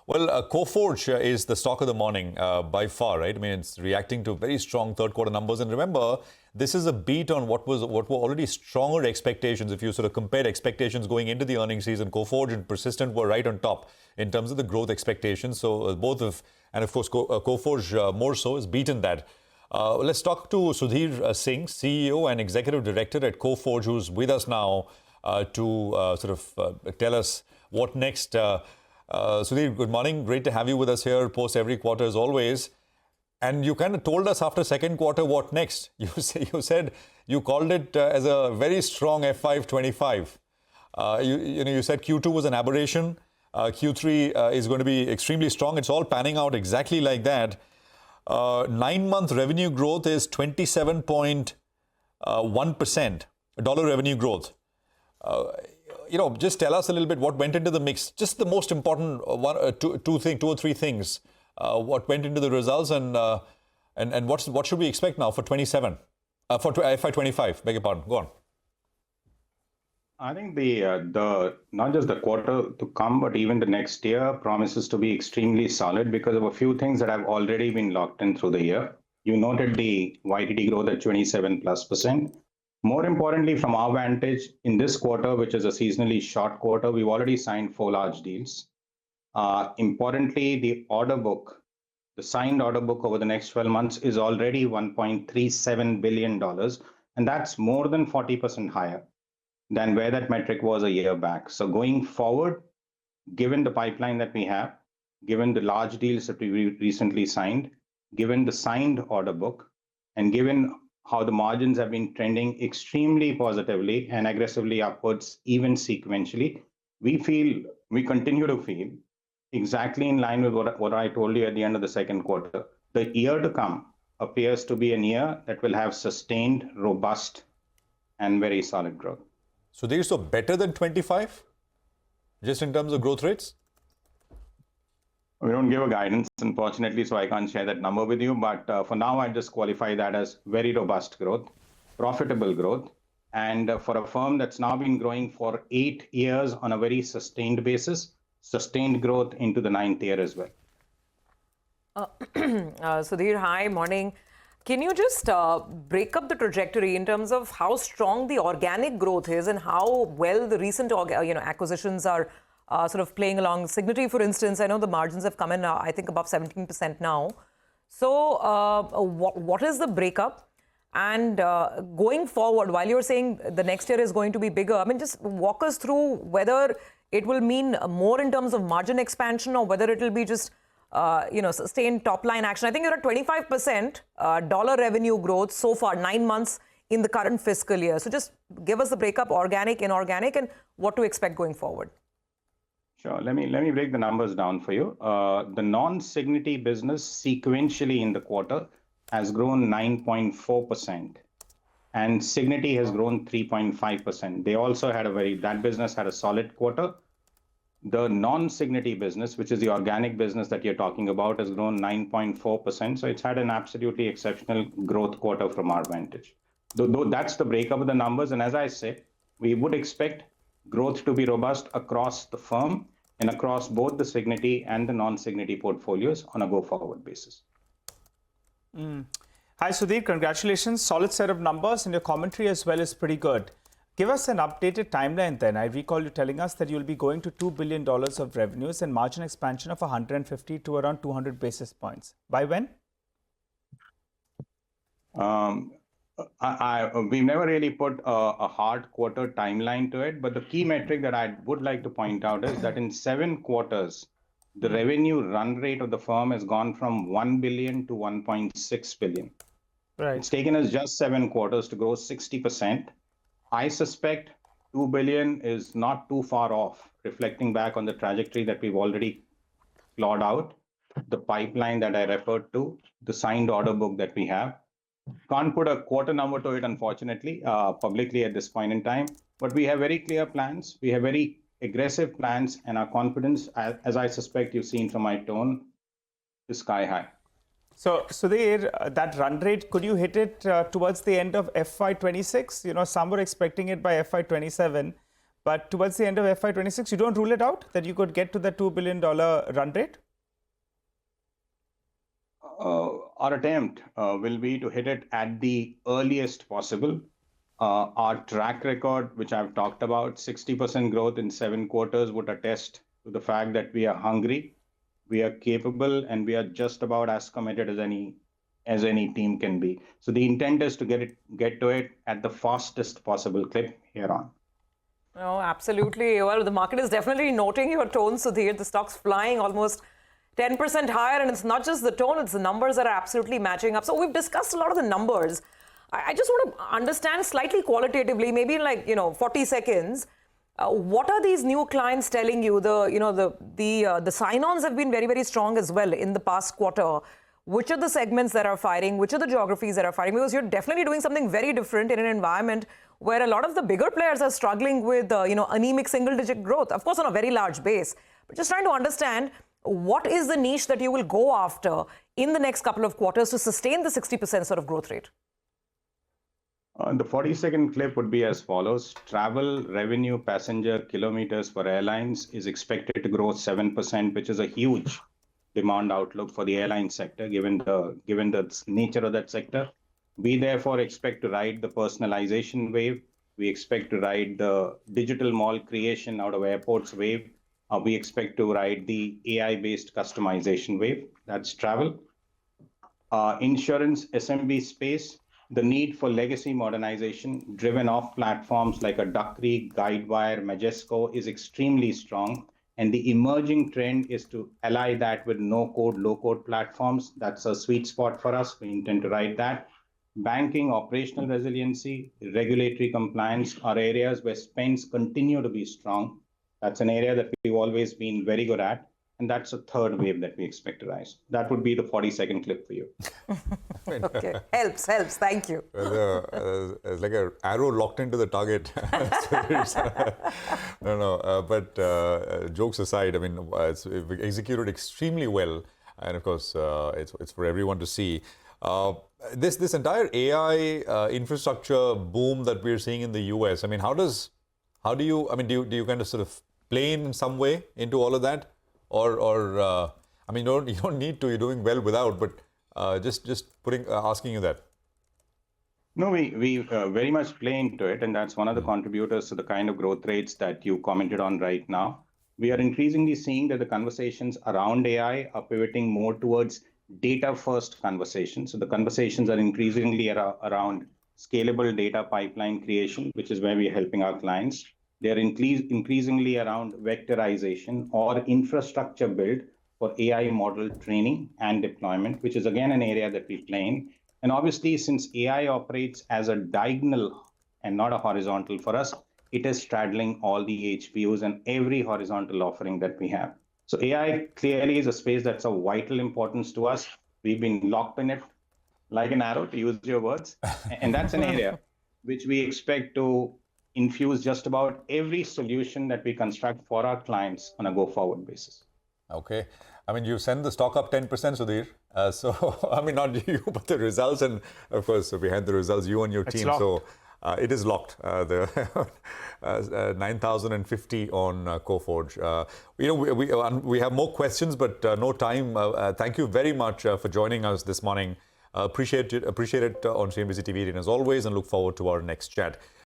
Well, Coforge is the stock of the morning by far, right? I mean, it's reacting to very strong third quarter numbers. And remember, this is a beat on what were already stronger expectations. If you sort of compare expectations going into the earnings season, Coforge and Persistent were right on top in terms of the growth expectations. So and of course, Coforge more so has beaten that. Let's talk to Sudhir Singh, CEO and Executive Director at Coforge, who's with us now to tell us what next. Sudhir, good morning. Great to have you with us here post every quarter as always. And you kind of told us after second quarter what next. You said you called it as a very strong FY25. You said Q2 was an aberration. Q3 is going to be extremely strong. It's all panning out exactly like that. 9-month revenue growth is 27.1% dollar revenue growth. Just tell us a little bit what went into the mix. Just the most important two or three things. What went into the results and what should we expect now for 27, for FY25? Beg your pardon. Go on. I think the not just the quarter to come, but even the next year promises to be extremely solid because of a few things that have already been locked in through the year. You noted the YTD growth at 27+%. More importantly, from our vantage, in this quarter, which is a seasonally short quarter, we've already signed 4 large deals. Importantly, the signed order book over the next 12 months is already $1.37 billion, and that's more than 40% higher than where that metric was a year back. So going forward, given the pipeline that we have, given the large deals that we recently signed, given the signed order book, and given how the margins have been trending extremely positively and aggressively upwards, even sequentially, we continue to feel exactly in line with what I told you at the end of the second quarter. The year to come appears to be a year that will have sustained, robust, and very solid growth. So they're so better than 25, just in terms of growth rates? We don't give a guidance, unfortunately, so I can't share that number with you. But for now, I just qualify that as very robust growth, profitable growth. And for a firm that's now been growing for 8 years on a very sustained basis, sustained growth into the 9th year as well. Sudhir, hi, morning. Can you just break up the trajectory in terms of how strong the organic growth is and how well the recent acquisitions are sort of playing along? Cigniti, for instance, I know the margins have come in, I think, above 17% now. So what is the breakup? And going forward, while you're saying the next year is going to be bigger, I mean, just walk us through whether it will mean more in terms of margin expansion or whether it will be just sustained top-line action. I think you're at 25% dollar revenue growth so far, 9 months in the current fiscal year. So just give us the breakup, organic, inorganic, and what to expect going forward. Sure. Let me break the numbers down for you. The non-Cigniti business sequentially in the quarter has grown 9.4%, and Cigniti has grown 3.5%. They also had that business had a solid quarter. The non-Cigniti business, which is the organic business that you're talking about, has grown 9.4%. So it's had an absolutely exceptional growth quarter from our vantage. Though that's the breakup of the numbers. And as I said, we would expect growth to be robust across the firm and across both the Cigniti and the non-Cigniti portfolios on a go-forward basis. Hi, Sudhir. Congratulations. Solid set of numbers, and your commentary as well is pretty good. Give us an updated timeline then. I recall you telling us that you'll be going to $2 billion of revenues and margin expansion of 150 to around 200 basis points. By when? We've never really put a hard quarter timeline to it, but the key metric that I would like to point out is that in 7 quarters, the revenue run rate of the firm has gone from 1 billion to 1.6 billion. Right. It's taken us just 7 quarters to grow 60%. I suspect 2 billion is not too far off, reflecting back on the trajectory that we've already plotted out, the pipeline that I referred to, the signed order book that we have. Can't put a quarter number to it, unfortunately, publicly at this point in time, but we have very clear plans. We have very aggressive plans, and our confidence, as I suspect you've seen from my tone, is sky high. So, Sudhir, that run rate, could you hit it towards the end of FY26? Some were expecting it by FY27, But towards the end of FY26, you don't rule it out that you could get to the $2 billion run rate? Our attempt will be to hit it at the earliest possible. Our track record, which I've talked about, 60% growth in 7 quarters would attest to the fact that we are hungry, we are capable, and we are just about as committed as any team can be. So the intent is to get to it at the fastest possible clip here on. Oh, absolutely. Well, the market is definitely noting your tone, Sudhir. The stock's flying almost 10% higher, and it's not just the tone, it's the numbers that are absolutely matching up. So we've discussed a lot of the numbers. I just want to understand slightly qualitatively, maybe in 40 seconds, what are these new clients telling you? The sign-ons have been very, very strong as well in the past quarter. Which are the segments that are firing? Which are the geographies that are firing? Because you're definitely doing something very different in an environment where a lot of the bigger players are struggling with, anemic single-digit growth, of course, on a very large base. But just trying to understand, what is the niche that you will go after in the next couple of quarters to sustain the 60% sort of growth rate? The 40-second clip would be as follows. Travel revenue passenger kilometers for airlines is expected to grow 7%, which is a huge demand outlook for the airline sector, given the nature of that sector. We therefore expect to ride the personalization wave. We expect to ride the digital mall creation out of airports wave. We expect to ride the AI-based customization wave. That's travel. Insurance, SMB space, the need for legacy modernization driven off platforms like a Duck Creek, Guidewire, Majesco is extremely strong. And the emerging trend is to ally that with no-code, low-code platforms. That's a sweet spot for us. We intend to ride that. Banking, operational resiliency, regulatory compliance are areas where spends continue to be strong. That's an area that we've always been very good at. And that's a third wave that we expect to rise. That would be the 40-second clip for you. Okay, helps. Thank you. It's like an arrow locked into the target. But jokes aside, I mean, we executed extremely well. And of course, it's for everyone to see. This entire AI infrastructure boom that we're seeing in the US, I mean, do you kind of sort of play in some way into all of that? Or you don't need to. You're doing well without. But just asking you that. No, we very much play into it, and that's one of the contributors to the kind of growth rates that you commented on right now. We are increasingly seeing that the conversations around AI are pivoting more towards data-first conversations. So the conversations are increasingly around scalable data pipeline creation, which is where we are helping our clients. They're increasingly around vectorization or infrastructure build for AI model training and deployment, which is again an area that we play in. And obviously, since AI operates as a diagonal and not a horizontal for us, it is straddling all the HPUs and every horizontal offering that we have. So AI clearly is a space that's of vital importance to us. We've been locked in it like an arrow, to use your words. And that's an area which we expect to infuse just about every solution that we construct for our clients on a go-forward basis. Okay. I mean, you send the stock up 10%, Sudhir. So, I mean, not you, but the results. And of course, behind the results, you and your team. So, it is locked. The 9,050 on Coforge. We have more questions, but no time. Thank you very much for joining us this morning. Appreciate it on CNBC-TV18 as always, and look forward to our next chat.